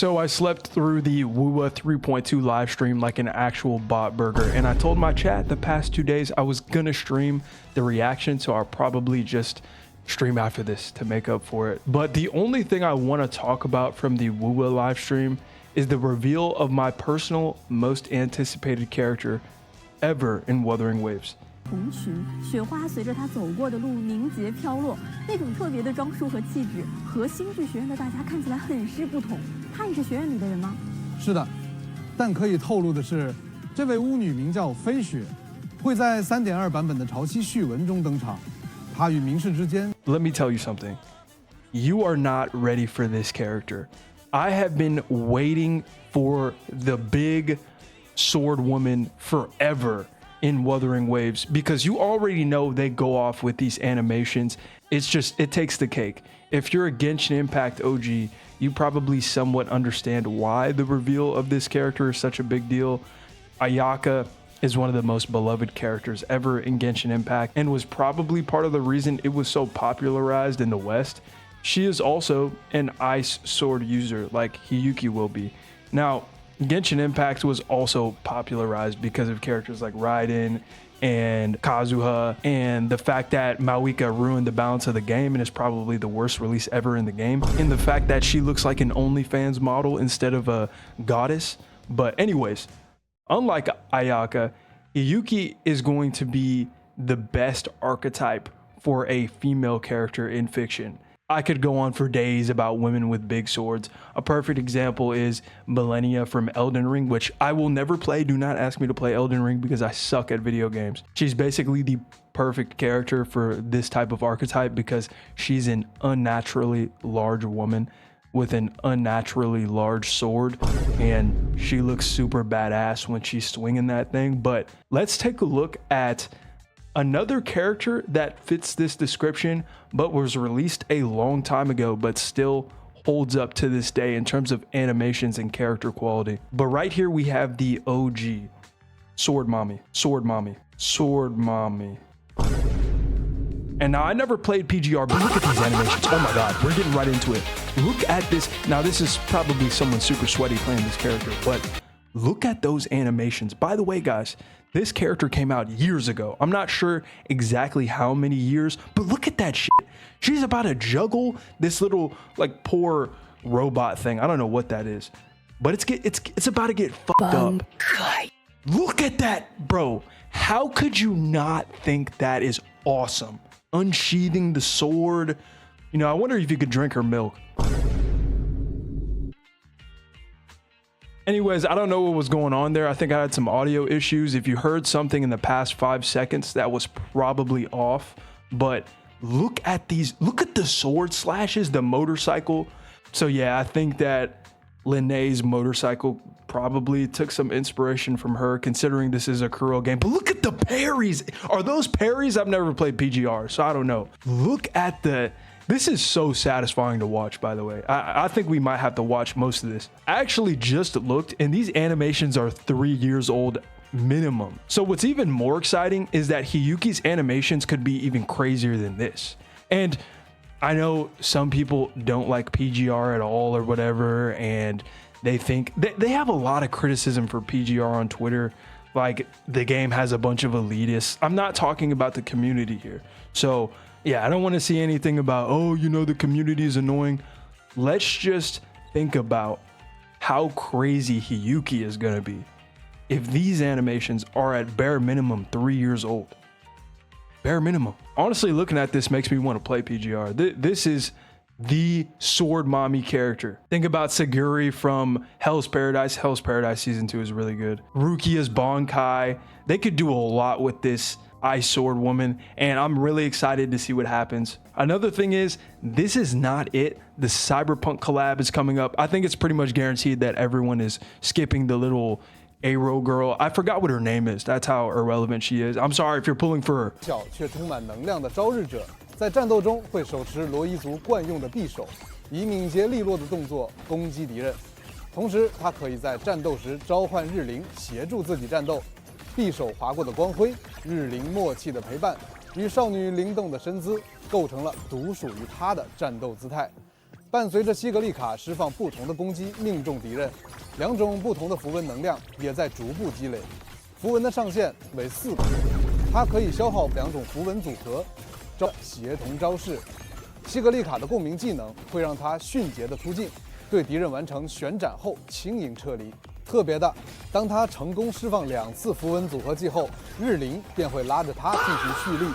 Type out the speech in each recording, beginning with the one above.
So I slept through the Wuwa 3.2 live stream like an actual bot burger, and I told my chat the past 2 days I was gonna stream the reaction, so I'll probably just stream after this to make up for it. But the only thing I want to talk about from the Wuwa live stream is the reveal of my personal most anticipated character ever in Wuthering Waves. 红裙，雪花随着她走过的路凝结飘落，那种特别的装束和气质，和星剧学院的大家看起来很是不同。她也是学院里的人吗？是的，但可以透露的是，这位巫女名叫飞雪，会在3.2版本的潮汐序文中登场。她与明世之间。Let me tell you something. You are not ready for this character. I have been waiting for the big sword woman forever in Wuthering Waves, because you already know they go off with these animations. It's just, it takes the cake. If you're a Genshin Impact OG, you probably somewhat understand why the reveal of this character is such a big deal. Ayaka is one of the most beloved characters ever in Genshin Impact and was probably part of the reason it was so popularized in the West. She is also an ice sword user like Hiyuki will be. Now, Genshin Impact was also popularized because of characters like Raiden and Kazuha, and the fact that Mawika ruined the balance of the game and is probably the worst release ever in the game, and the fact that she looks like an OnlyFans model instead of a goddess. But anyways, unlike Ayaka, Hiyuki is going to be the best archetype for a female character in fiction. I could go on for days about women with big swords. A perfect example is Millennia from Elden Ring, which I will never play. Do not ask me to play Elden Ring because I suck at video games. She's basically the perfect character for this type of archetype because she's an unnaturally large woman with an unnaturally large sword, and she looks super badass when she's swinging that thing. But let's take a look at another character that fits this description but was released a long time ago but still holds up to this day in terms of animations and character quality. But right here we have the OG Sword Mommy. And now I never played PGR, but look at these animations. Oh my god, we're getting right into it. Look at this. Now this is probably someone super sweaty playing this character, but look at those animations. By the way, guys, this character came out years ago. I'm not sure exactly how many years, but look at that shit. She's about to juggle this little like poor robot thing. I don't know what that is, but it's about to get fucked up. Look at that, bro. How could you not think that is awesome? Unsheathing the sword. You know, I wonder if you could drink her milk. Anyways, I don't know what was going on there. I think I had some audio issues. If you heard something in the past 5 seconds, that was probably off. But look at these, look at the sword slashes, the motorcycle. So yeah, I think that Linnea's motorcycle probably took some inspiration from her, considering this is a Kuro game. But look at the parries. Are those parries? I've never played PGR, so I don't know. Look at the... This is so satisfying to watch, by the way. I think we might have to watch most of this. I actually just looked, and these animations are 3 years old minimum. So what's even more exciting is that Hiyuki's animations could be even crazier than this. And I know some people don't like PGR at all or whatever, and they think they have a lot of criticism for PGR on Twitter. Like, the game has a bunch of elitists. I'm not talking about the community here. So yeah, I don't want to see anything about, oh, you know, the community is annoying. Let's just think about how crazy Hiyuki is going to be if these animations are at bare minimum 3 years old. Bare minimum. Honestly, looking at this makes me want to play PGR. This is the sword mommy character. Think about Saguri from Hell's Paradise. Hell's Paradise Season 2 is really good. Rukia's Bankai. They could do a lot with this ice sword woman, and I'm really excited to see what happens. Another thing is, this is not it. The Cyberpunk collab is coming up. I think it's pretty much guaranteed that everyone is skipping the little Aero girl. I forgot what her name is. That's how irrelevant she is. I'm sorry if you're pulling for her. 小却充满能量的朝日者，在战斗中会手持罗伊族惯用的匕首，以敏捷利落的动作攻击敌人。同时，他可以在战斗时召唤日灵协助自己战斗。匕首划过的光辉，日灵默契的陪伴，与少女灵动的身姿，构成了独属于她的战斗姿态。伴随着西格丽卡释放不同的攻击，命中敌人，2种不同的符文能量也在逐步积累。符文的上限为4个，它可以消耗2种符文组合，协同招式。西格丽卡的共鸣技能会让它迅捷的突进，对敌人完成旋斩后轻盈撤离。特别的，当他成功释放2次符文组合技后，日灵便会拉着他进行蓄力，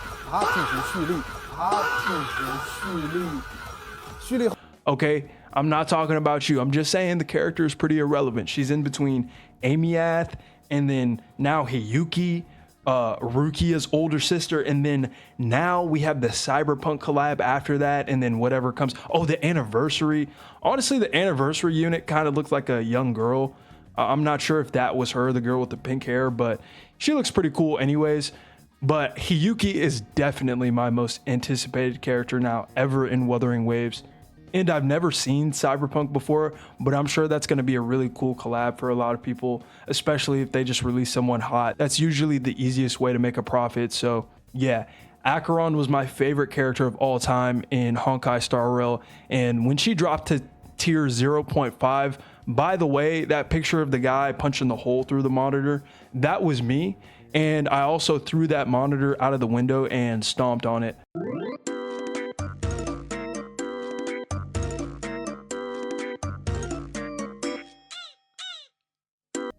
蓄力。Okay, I'm not talking about you. I'm just saying the character is pretty irrelevant. She's in between Amiath and then now Hiyuki, Rukia's older sister, and then now we have the Cyberpunk collab after that, and then whatever comes. Oh, the anniversary. Honestly, the anniversary unit kind of looked like a young girl. I'm not sure if that was her, the girl with the pink hair, but she looks pretty cool anyways. But Hiyuki is definitely my most anticipated character now ever in Wuthering Waves. And I've never seen Cyberpunk before, but I'm sure that's going to be a really cool collab for a lot of people, especially if they just release someone hot. That's usually the easiest way to make a profit. So yeah, Acheron was my favorite character of all time in Honkai Star Rail. And when she dropped to tier 0.5, by the way, that picture of the guy punching the hole through the monitor, that was me. And I also threw that monitor out of the window and stomped on it.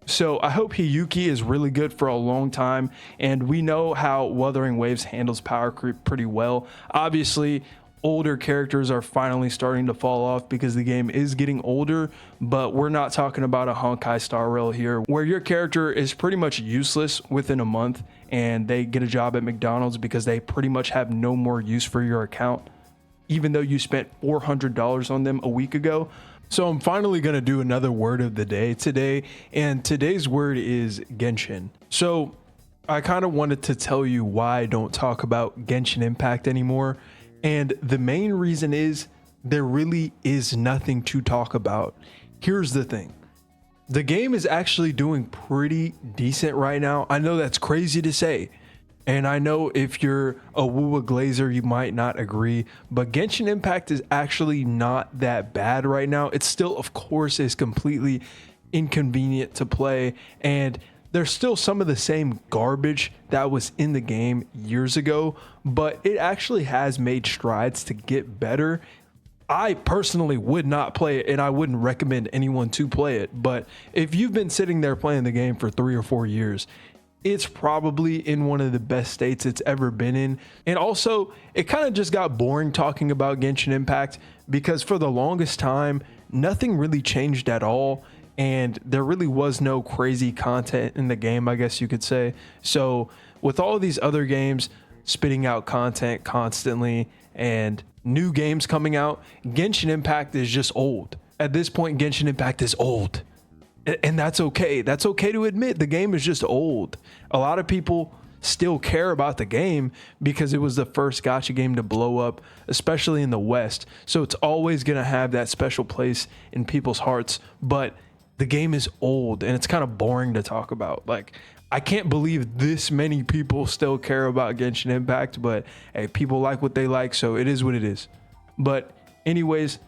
So I hope Hiyuki is really good for a long time, and we know how Wuthering Waves handles power creep pretty well. Obviously, older characters are finally starting to fall off because the game is getting older, but we're not talking about a Honkai Star Rail here where your character is pretty much useless within a month and they get a job at McDonald's because they pretty much have no more use for your account, even though you spent $400 on them a week ago. So I'm finally going to do another word of the day today, and today's word is Genshin. So I kind of wanted to tell you why I don't talk about Genshin Impact anymore, and the main reason is there really is nothing to talk about. Here's the thing. The game is actually doing pretty decent right now. I know that's crazy to say, and I know if you're a Wuwa Glazer, you might not agree, but Genshin Impact is actually not that bad right now. It still, of course, is completely inconvenient to play, and there's still some of the same garbage that was in the game years ago, but it actually has made strides to get better. I personally would not play it, and I wouldn't recommend anyone to play it, but if you've been sitting there playing the game for 3 or 4 years, it's probably in one of the best states it's ever been in. And also, it kind of just got boring talking about Genshin Impact because for the longest time, nothing really changed at all. And there really was no crazy content in the game, I guess you could say. So with all of these other games spitting out content constantly and new games coming out, Genshin Impact is just old. At this point, Genshin Impact is old. And that's okay. That's okay to admit. The game is just old. A lot of people still care about the game because it was the first gacha game to blow up, especially in the West. So it's always going to have that special place in people's hearts. But the game is old and it's kind of boring to talk about. Like, I can't believe this many people still care about Genshin Impact, but hey, people like what they like, so it is what it is. But anyways,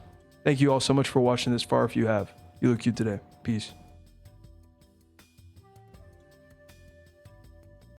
thank you all so much for watching this far if you have. You look cute today. Peace.